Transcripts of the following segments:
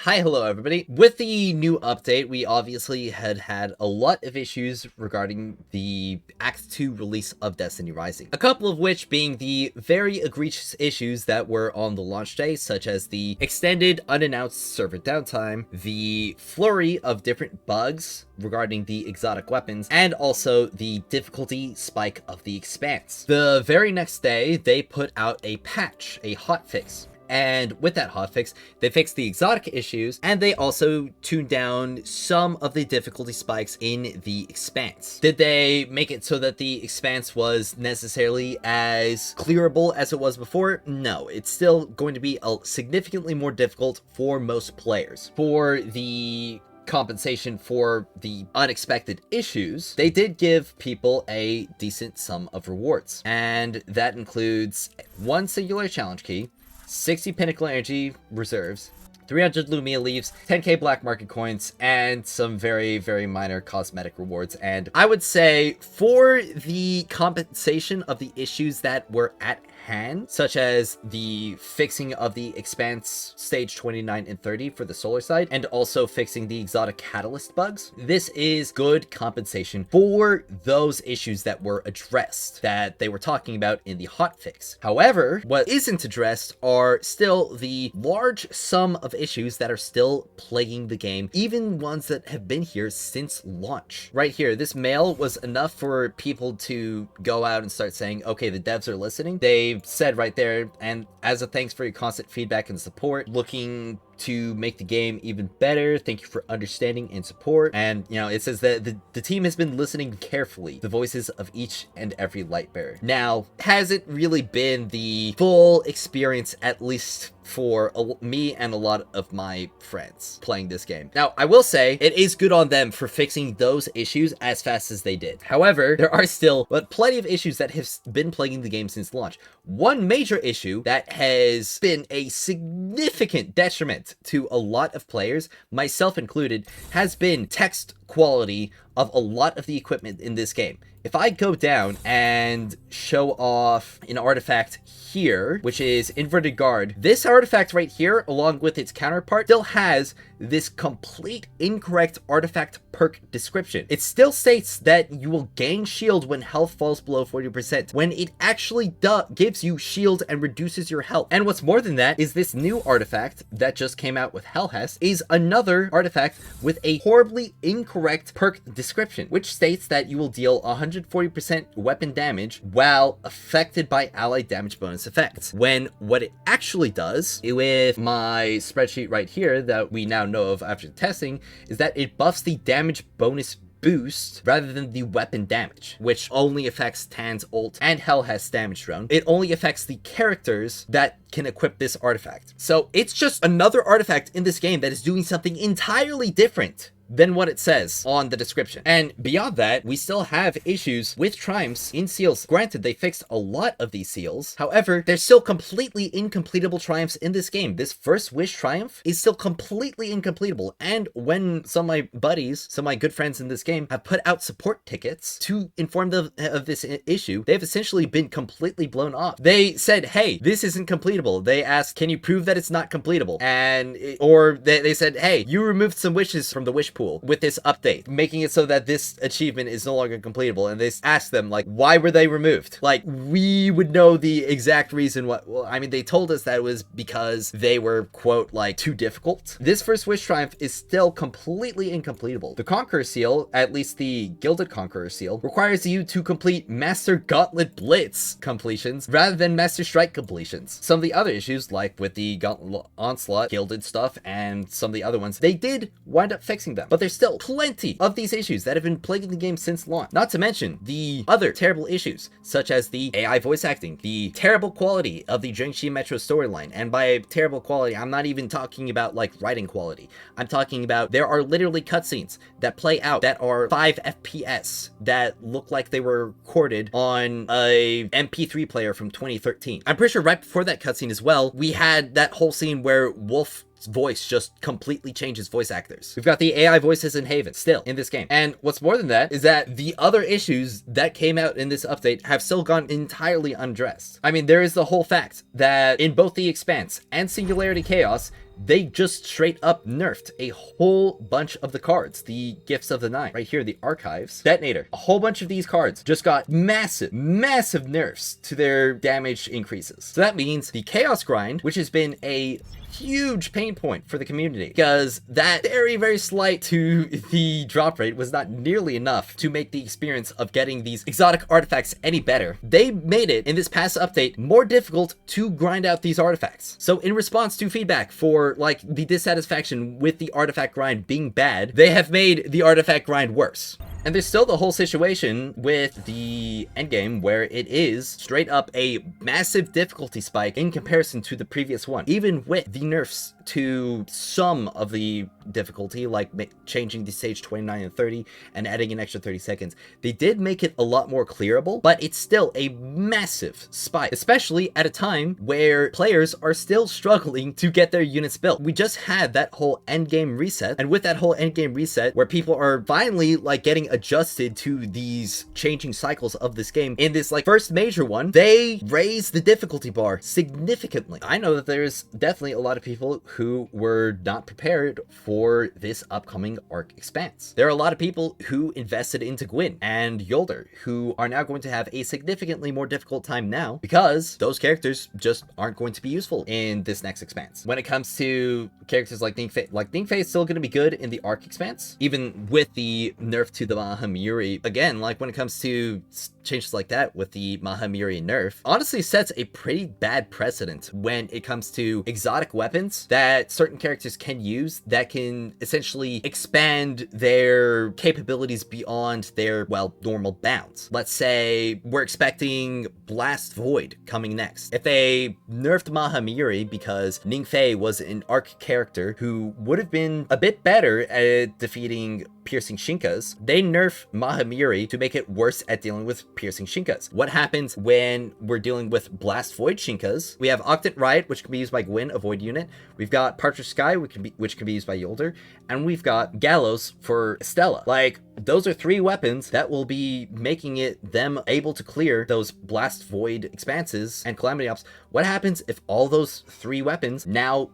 Hi, hello everybody. With the new update, we obviously had a lot of issues regarding the Act 2 release of Destiny Rising. A couple of which being the very egregious issues that were on the launch day, such as the extended unannounced server downtime, the flurry of different bugs regarding the exotic weapons, and also the difficulty spike of the Expanse. The very next day, they put out a patch, a hotfix. And with that hotfix, they fixed the exotic issues, and they also tuned down some of the difficulty spikes in the Expanse. Did they make it so that the Expanse was necessarily as clearable as it was before? No, it's still going to be significantly more difficult for most players. For the compensation for the unexpected issues, they did give people a decent sum of rewards, and that includes one singular challenge key, 60 Pinnacle Energy Reserves, 300 Lumia Leaves, 10k Black Market Coins, and some very, very minor cosmetic rewards. And I would say for the compensation of the issues that were at hand, such as the fixing of the Expanse stage 29 and 30 for the solar side, and also fixing the exotic catalyst bugs, this is good compensation for those issues that were addressed, that they were talking about in the hotfix. However, what isn't addressed are still the large sum of issues that are still plaguing the game, even ones that have been here since launch. Right here, this mail was enough for people to go out and start saying, okay, the devs are listening. They've said right there, and as a thanks for your constant feedback and support, looking to make the game even better. Thank you for understanding and support. And, you know, it says that the team has been listening carefully, the voices of each and every Lightbearer. Now, has it really been the full experience, at least for me and a lot of my friends playing this game? Now, I will say it is good on them for fixing those issues as fast as they did. However, there are still plenty of issues that have been plaguing the game since launch. One major issue that has been a significant detriment to a lot of players, myself included, has been text quality of a lot of the equipment in this game. If I go down and show off an artifact here, which is Inverted Guard, this artifact right here, along with its counterpart, still has this complete incorrect artifact perk description. It still states that you will gain shield when health falls below 40%, when it actually gives you shield and reduces your health. And what's more than that is this new artifact that just came out with Hellhest is another artifact with a horribly incorrect perk description, which states that you will deal 140% weapon damage while affected by allied damage bonus effects. When what it actually does, with my spreadsheet right here that we now know of after testing, is that it buffs the damage bonus boost rather than the weapon damage, which only affects Tan's ult and Hellhest's damage drone. It only affects the characters that can equip this artifact. So it's just another artifact in this game that is doing something entirely different than what it says on the description. And beyond that, we still have issues with triumphs in seals. Granted, they fixed a lot of these seals. However, there's still completely incompletable triumphs in this game. This first wish triumph is still completely incompletable. And when some of my buddies, some of my good friends in this game have put out support tickets to inform them of this issue, they've essentially been completely blown off. They said, hey, this isn't completable. They asked, can you prove that it's not completable? And they said, hey, you removed some wishes from the wish pool with this update, making it so that this achievement is no longer completable. And they asked them, like, why were they removed? Like, we would know the exact reason. Well, I mean, they told us that it was because they were, quote, like, too difficult. This first wish triumph is still completely incompletable. The Conqueror seal, at least the Gilded Conqueror seal, requires you to complete Master Gauntlet Blitz completions rather than Master Strike completions. Some of the other issues, like with the Gauntlet Onslaught, Gilded stuff, and some of the other ones, they did wind up fixing them. But there's still plenty of these issues that have been plaguing the game since launch. Not to mention the other terrible issues, such as the AI voice acting, the terrible quality of the Jiangxi Metro storyline. And by terrible quality, I'm not even talking about like writing quality. I'm talking about there are literally cutscenes that play out that are 5 FPS that look like they were recorded on a MP3 player from 2013. I'm pretty sure right before that cutscene as well, we had that whole scene where Wolf voice just completely changes voice actors. We've got the AI voices in Haven still in this game. And what's more than that is that the other issues that came out in this update have still gone entirely undressed. I mean, there is the whole fact that in both the Expanse and Singularity Chaos, they just straight up nerfed a whole bunch of the cards. The Gifts of the Nine, right here, the archives. Detonator, a whole bunch of these cards just got massive nerfs to their damage increases. So that means the Chaos Grind, which has been a huge pain point for the community, because that very slight to the drop rate was not nearly enough to make the experience of getting these exotic artifacts any better. They made it in this past update more difficult to grind out these artifacts. So in response to feedback for like the dissatisfaction with the artifact grind being bad, they have made the artifact grind worse. And there's still the whole situation with the endgame where it is straight up a massive difficulty spike in comparison to the previous one. Even with the nerfs to some of the difficulty, like changing the stage 29 and 30 and adding an extra 30 seconds, they did make it a lot more clearable, but it's still a massive spike, especially at a time where players are still struggling to get their units built. We just had that whole endgame reset, and with that whole endgame reset where people are finally like getting adjusted to these changing cycles of this game, in this like first major one, they raised the difficulty bar significantly. I know that there's definitely a lot of people who were not prepared for this upcoming arc expanse. There are a lot of people who invested into Gwyn and Yolder who are now going to have a significantly more difficult time now because those characters just aren't going to be useful in this next expanse. When it comes to characters like Ningfei is still going to be good in the arc expanse, even with the nerf to the Mahamiri. Again, like when it comes to changes like that with the Mahamiri nerf, honestly sets a pretty bad precedent when it comes to exotic weapons that certain characters can use that can essentially expand their capabilities beyond their, well, normal bounds. Let's say we're expecting Blast Void coming next. If they nerfed Mahamiri because Ningfei was an arc character who would have been a bit better at defeating piercing Shinkas, they nerf Mahamiri to make it worse at dealing with piercing Shinkas. What happens when we're dealing with Blast Void Shinkas? We have Octant Riot, which can be used by Gwyn, a Void unit. We've got Partridge Sky, which can be used by Yolder, and we've got Gallows for Estella. Like, those are three weapons that will be making it them able to clear those Blast Void expanses and Calamity Ops. What happens if all those three weapons now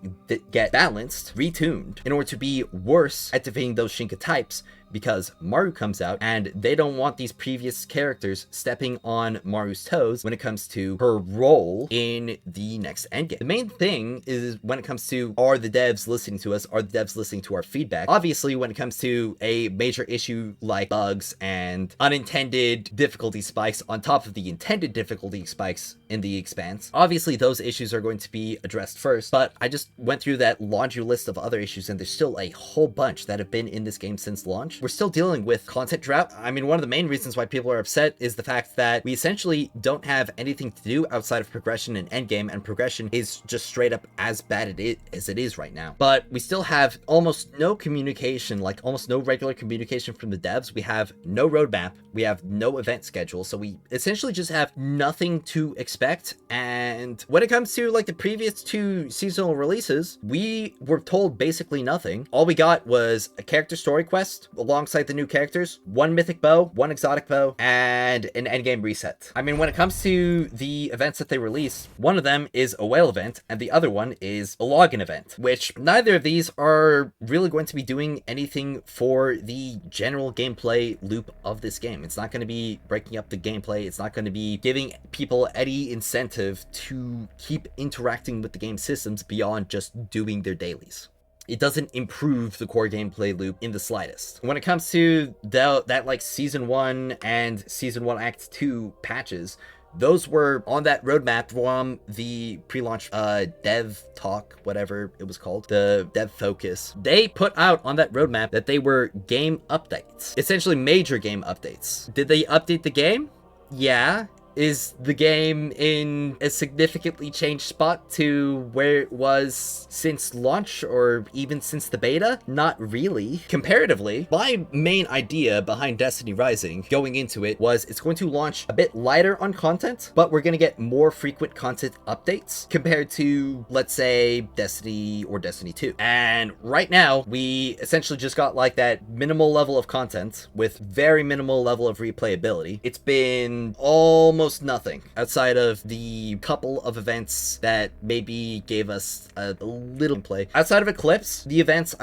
get balanced, retuned, in order to be worse at defeating those Shinka types? Because Maru comes out and they don't want these previous characters stepping on Maru's toes when it comes to her role in the next endgame. The main thing is when it comes to, are the devs listening to us? Are the devs listening to our feedback? Obviously, when it comes to a major issue like bugs and unintended difficulty spikes on top of the intended difficulty spikes in the expanse, obviously those issues are going to be addressed first, but I just went through that laundry list of other issues and there's still a whole bunch that have been in this game since launch. We're still dealing with content drought. I mean, one of the main reasons why people are upset is the fact that we essentially don't have anything to do outside of progression and endgame, and progression is just straight up as bad as it is right now. But we still have almost no communication, like almost no regular communication from the devs. We have no roadmap. We have no event schedule. So we essentially just have nothing to expect. And when it comes to like the previous two seasonal releases, we were told basically nothing. All we got was a character story quest alongside the new characters, one mythic bow, one exotic bow, and an endgame reset. I mean, when it comes to the events that they release, one of them is a whale event and the other one is a login event, which neither of these are really going to be doing anything for the general gameplay loop of this game. It's not going to be breaking up the gameplay. It's not going to be giving people any incentive to keep interacting with the game systems beyond just doing their dailies. It doesn't improve the core gameplay loop in the slightest. When it comes to that like Season 1 and Season 1 Act 2 patches, those were on that roadmap from the pre-launch dev talk, whatever it was called, the dev focus. They put out on that roadmap that they were game updates, essentially major game updates. Did they update the game? Yeah. Is the game in a significantly changed spot to where it was since launch or even since the beta? Not really. Comparatively, my main idea behind Destiny Rising going into it was it's going to launch a bit lighter on content, but we're going to get more frequent content updates compared to, let's say, Destiny or Destiny 2. And right now, we essentially just got like that minimal level of content with very minimal level of replayability. It's been almost almost nothing outside of the couple of events that maybe gave us a little play. Outside of Eclipse, the events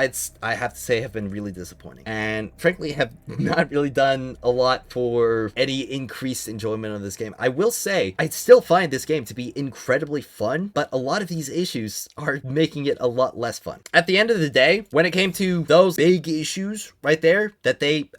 I have to say have been really disappointing, and frankly have not really done a lot for any increased enjoyment of this game. I will say I still find this game to be incredibly fun, but a lot of these issues are making it a lot less fun. At the end of the day, when it came to those big issues right there that they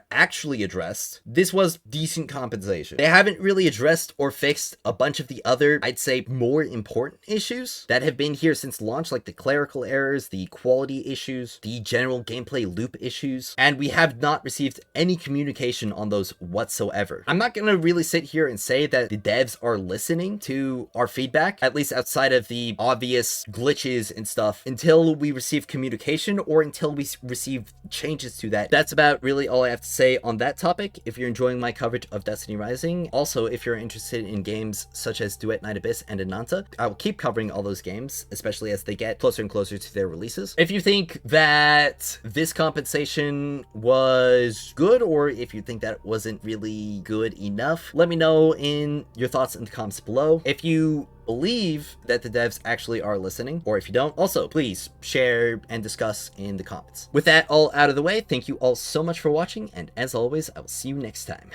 actually addressed, this was decent compensation. They haven't really addressed or fixed a bunch of the other, I'd say, more important issues that have been here since launch, like the clerical errors, the quality issues, the general gameplay loop issues, and we have not received any communication on those whatsoever. I'm not gonna really sit here and say that the devs are listening to our feedback, at least outside of the obvious glitches and stuff, until we receive communication or until we receive changes to that. That's about really all I have to say on that topic. If you're enjoying my coverage of Destiny Rising, also if you're interested in games such as Duet Night Abyss and Ananta, I will keep covering all those games, especially as they get closer and closer to their releases. If you think that this compensation was good, or if you think that wasn't really good enough, let me know in your thoughts in the comments below. If you believe that the devs actually are listening, or if you don't, also please share and discuss in the comments. With that all out of the way, thank you all so much for watching, and as always, I will see you next time.